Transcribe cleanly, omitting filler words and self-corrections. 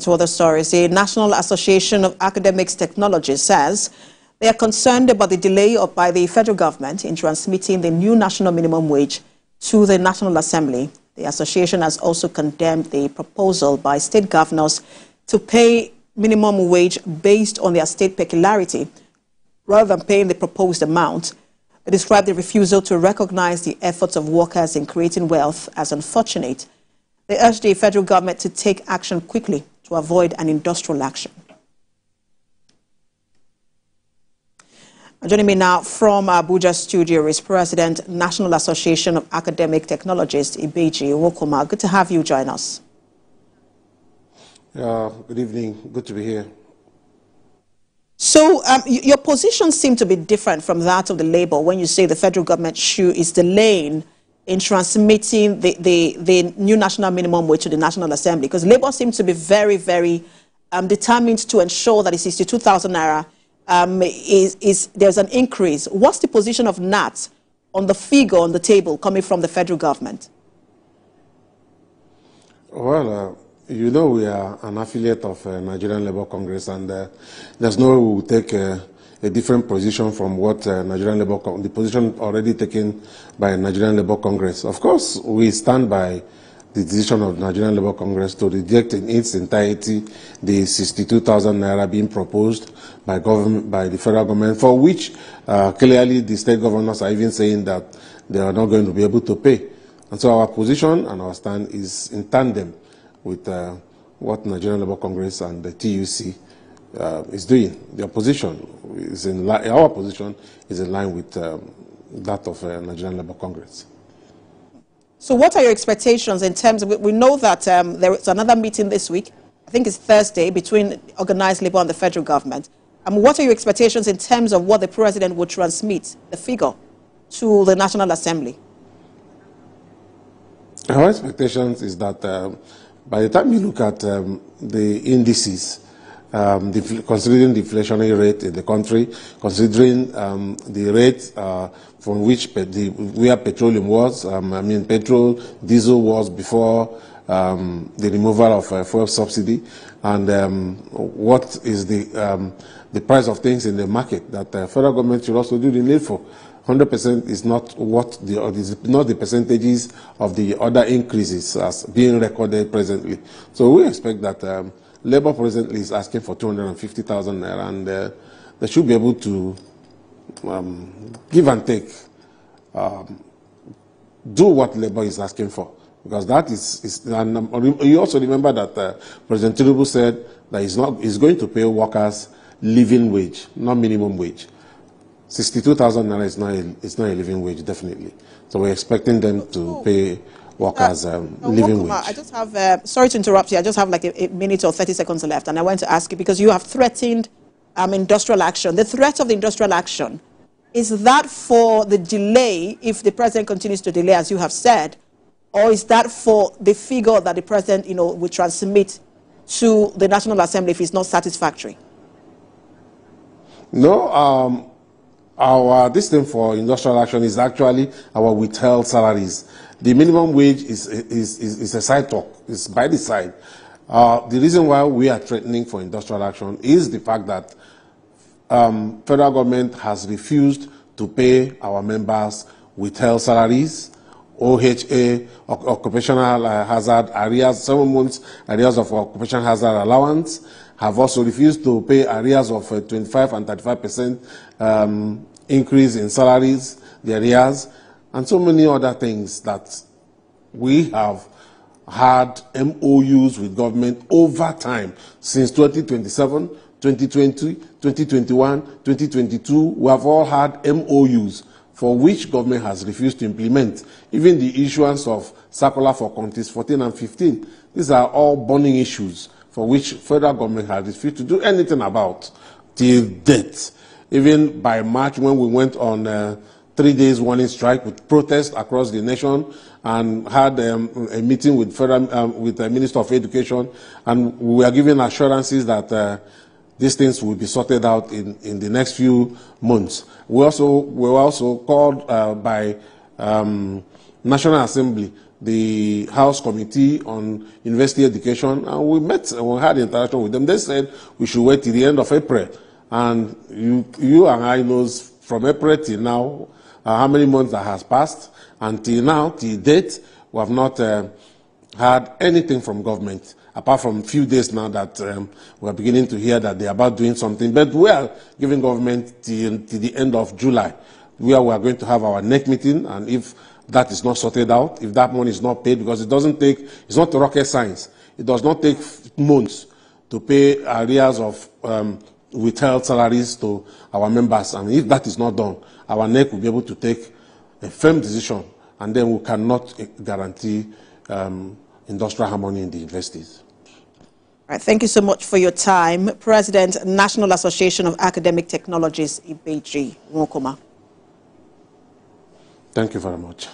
To other stories, the National Association of Academics Technologists says they are concerned about the delay by the federal government in transmitting the new national minimum wage to the National Assembly. The association has also condemned the proposal by state governors to pay minimum wage based on their state peculiarity rather than paying the proposed amount. They described the refusal to recognize the efforts of workers in creating wealth as unfortunate. They urged the federal government to take action quickly to avoid an industrial action. Joining me now from Abuja studio is President, National Association of Academic Technologists, Ibeji Wokoma. Good to have you join us. Good evening. Good to be here. So your position seems to be different from that of the Labour when you say the federal government is delaying in transmitting the new national minimum wage to the National Assembly, because Labour seems to be very, very determined to ensure that the 62,000 naira there's an increase. What's the position of NAAT on the figure on the table coming from the federal government? Well, you know, we are an affiliate of Nigerian Labour Congress, and there's no way we will take a different position from what Nigerian Labour the position already taken by Nigerian Labour Congress. Of course, we stand by the decision of Nigerian Labour Congress to reject in its entirety the 62,000 naira being proposed by the federal government, for which clearly the state governors are even saying that they are not going to be able to pay. And so our position and our stand is in tandem with what Nigerian Labour Congress and the TUC is doing. Their position is our position is in line with that of Nigerian Labour Congress. So what are your expectations in terms of, we know that there is another meeting this week, I think it's Thursday, between organized labour and the federal government. What are your expectations in terms of what the president would transmit, the figure, to the National Assembly? Our expectations is that by the time you look at the indices, considering the inflationary rate in the country, considering the rate from which where petroleum was, petrol, diesel was before the removal of fuel subsidy, and what is the price of things in the market, that the federal government should also do the needful. 100% is not not the percentages of the other increases as being recorded presently. So we expect that Labour presently is asking for 250,000 naira, and they should be able to give and take, do what Labour is asking for, because that is and you also remember that President Tinubu said that he's going to pay workers living wage, not minimum wage. 62,000 naira is not a living wage, definitely. So we're expecting them to pay workers living wage. I just have, sorry to interrupt you, I just have like a minute or 30 seconds left, and I want to ask you, because you have threatened industrial action. The threat of the industrial action, is that for the delay, if the president continues to delay, as you have said, or is that for the figure that the president, will transmit to the National Assembly if it's not satisfactory? No, this thing for industrial action is actually our withheld salaries. The minimum wage is a side talk. It's by the side. The reason why we are threatening for industrial action is the fact that federal government has refused to pay our members withheld salaries, OHA, occupational hazard arrears, 7 months arrears of occupational hazard allowance, have also refused to pay arrears of 25 and 35% increase in salaries, the arrears, and so many other things that we have had MOUs with government over time since 2027, 2020, 2021, 2022. We have all had MOUs for which government has refused to implement. Even the issuance of circular for counties 14 and 15. These are all burning issues for which federal government has refused to do anything about till date. Even by March, when we went on 3 days warning strike with protests across the nation, and had a meeting with the Minister of Education, and we were given assurances that these things will be sorted out in the next few months. We were also called by National Assembly the House Committee on University Education, and we met and we had interaction with them. They said we should wait till the end of April. And you and I knows from April till now how many months that has passed. Until now, till date, we have not had anything from government, apart from a few days now that we are beginning to hear that they are about doing something. But we are giving government till the end of July, where we are going to have our NAAT meeting, and if that is not sorted out, if that money is not paid, because it doesn't take, it's not rocket science. It does not take months to pay arrears of withheld salaries to our members. And if that is not done, our NAAT will be able to take a firm decision, and then we cannot guarantee industrial harmony in the universities. All right, thank you so much for your time. President, National Association of Academic Technologists, Ibeji Nwokoma. Thank you very much.